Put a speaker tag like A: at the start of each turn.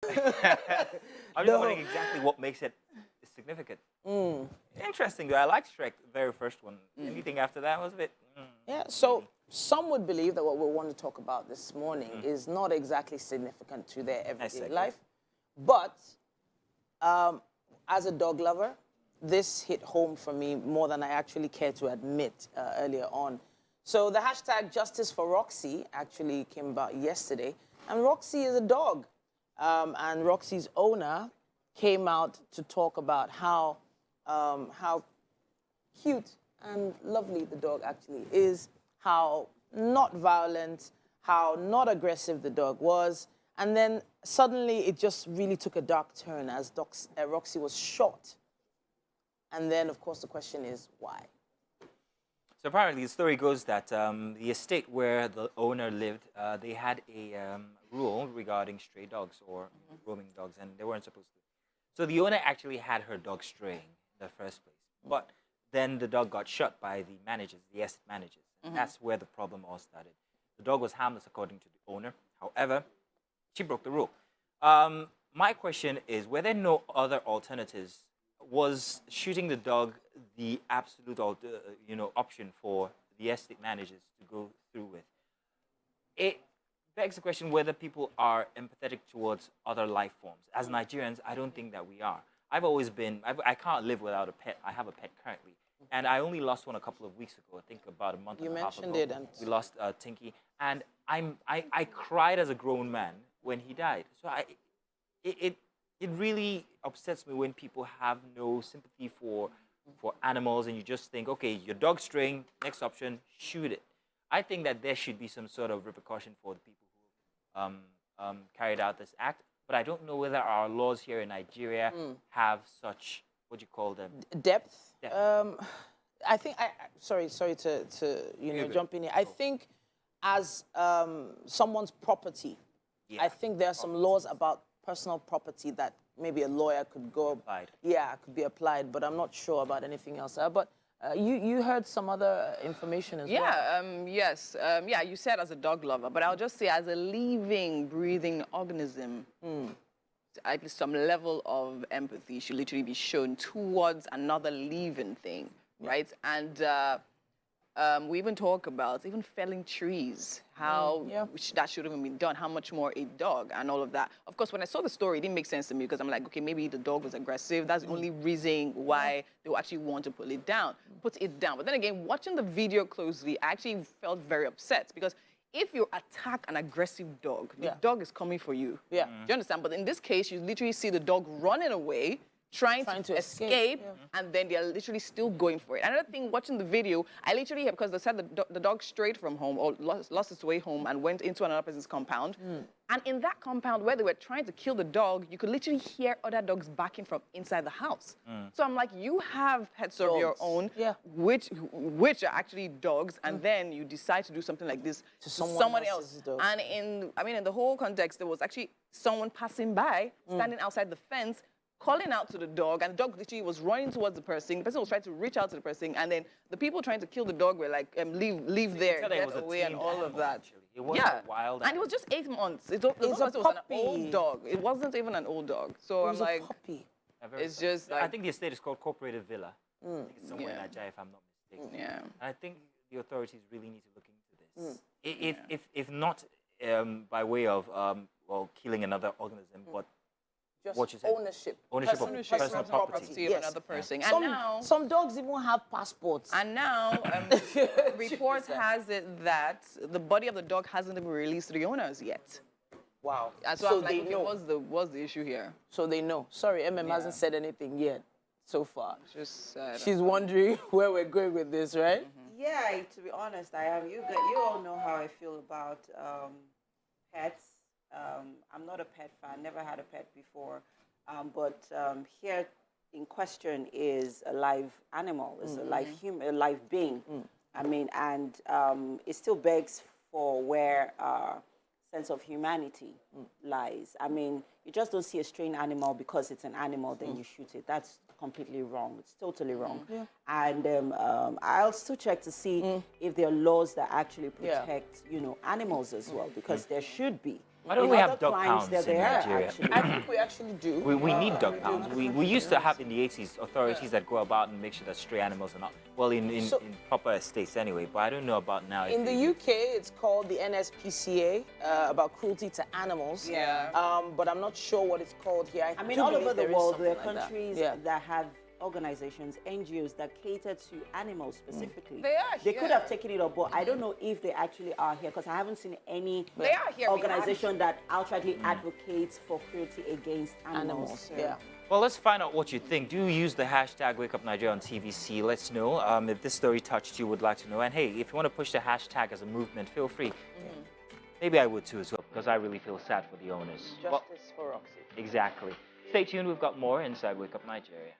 A: I'm just wondering exactly what makes it significant. Interesting, though. I liked Shrek, the very first one. Anything after that was a bit...
B: Yeah, so some would believe that what we want to talk about this morning is not exactly significant to their everyday life. But as a dog lover, this hit home for me more than I actually care to admit earlier on. So the hashtag JusticeForRexxie actually came about yesterday. And Roxie is a dog. And Roxie's owner came out to talk about how cute and lovely the dog actually is, how not violent, how not aggressive the dog was. And then suddenly it just really took a dark turn as Roxie was shot. And then, of course, the question is, why?
A: So apparently the story goes that the estate where the owner lived, they had a rule regarding stray dogs or roaming dogs, and they weren't supposed to. So the owner actually had her dog straying in the first place. But then the dog got shot by the managers, the estate managers. That's where the problem all started. The dog was harmless according to the owner. However, she broke the rule. My question is, were there no other alternatives? Was shooting the dog the absolute option for the estate managers to go through with? It begs the question whether people are empathetic towards other life forms. As Nigerians, I don't think that we are. I've always been, I can't live without a pet. I have a pet currently. And I only lost one a couple of weeks ago, I think about a month and a half ago.
B: You mentioned it. And
A: we lost Tinky. And I cried as a grown man when he died. So it really upsets me when people have no sympathy for animals and you just think, okay, your dog's straying, next option, shoot it. I think that there should be some sort of repercussion for the people who carried out this act, but I don't know whether our laws here in Nigeria have such, what do you call them?
B: Depth. I think, sorry to jump in here. I think as someone's property, I think there are some laws about personal property that maybe a lawyer could go
A: applied.
B: Yeah, could be applied, but I'm not sure about anything else. But you heard some other information as well.
C: Yes. Yeah, you said as a dog lover, but I'll just say as a living, breathing organism, at least some level of empathy should literally be shown towards another living thing, right? And we even talk about even felling trees, how that shouldn't even be done, how much more a dog and all of that. Of course, when I saw the story, it didn't make sense to me because I'm like, okay, maybe the dog was aggressive. That's the only reason why they would actually want to put it down. But then again, watching the video closely, I actually felt very upset because if you attack an aggressive dog, the dog is coming for you. Do you understand? But in this case, you literally see the dog running away, trying to escape, and then they're literally still going for it. Another thing, watching the video, I literally, because they said the dog strayed from home or lost its way home and went into another person's compound. And in that compound where they were trying to kill the dog, you could literally hear other dogs barking from inside the house. So I'm like, you have pets of your own, which are actually dogs, and then you decide to do something like this to someone else. And in the whole context, there was actually someone passing by, standing outside the fence, calling out to the dog, and the dog literally was running towards the person. The person was trying to reach out to the person, and then the people trying to kill the dog were like, leave there, get away, and all of that.
A: It wasn't wild.
C: And it was just 8 months. It was an old dog. It wasn't even an old dog. So I'm like, it's just like...
A: I think the estate is called Corporative Villa. I think it's somewhere in Nigeria, if I'm not mistaken. And I think the authorities really need to look into this. If not by way of, killing another organism, but
B: just ownership
A: of personal property
C: of another person. And now
B: some dogs even have passports.
C: And now reports has it that the body of the dog hasn't been released to the owners yet.
B: Wow.
C: And so I'm like, okay, what's the issue here?
B: So they know. Sorry, hasn't said anything yet so far.
C: Just
B: she's wondering where we're going with this, right?
D: Yeah, to be honest, I am. You all know how I feel about pets. I'm not a pet fan, never had a pet before, but here in question is a live animal, is a live human, a live being. I mean, and it still begs for where sense of humanity lies. I mean, you just don't see a strange animal because it's an animal, then you shoot it. That's completely wrong. It's totally wrong. And I'll still check to see if there are laws that actually protect, animals as well, because there should be.
A: Why don't
D: In
A: we have
D: other
A: dog
D: climes,
A: pounds
D: they're
A: in
D: there,
A: Nigeria?
D: actually.
B: I think we actually do.
A: We need dog pounds. We used to have in the 80s authorities that go about and make sure that stray animals are not, well, in proper estates anyway, but I don't know about now.
B: In the UK, it's called the NSPCA, about cruelty to animals.
C: Yeah.
B: But I'm not sure what it's called here.
D: I mean,
B: do
D: all
B: believe
D: over the
B: there is
D: world, there are
B: something like
D: countries that have organizations, NGOs that cater to animals specifically.
C: They are
D: They could
C: here.
D: have taken it up, but I don't know if they actually are here because I haven't seen any
C: They are here. We
D: organization that outrightly advocates for cruelty against animals. So-
B: Yeah.
A: Well, let's find out what you think. Do use the hashtag WakeupNigeria on TVC. Let's know if this story touched you, would like to know. And hey, if you want to push the hashtag as a movement, feel free. Maybe I would too as well, because I really feel sad for the owners.
B: Justice for Roxie.
A: Exactly. Stay tuned. We've got more inside Wake Up Nigeria.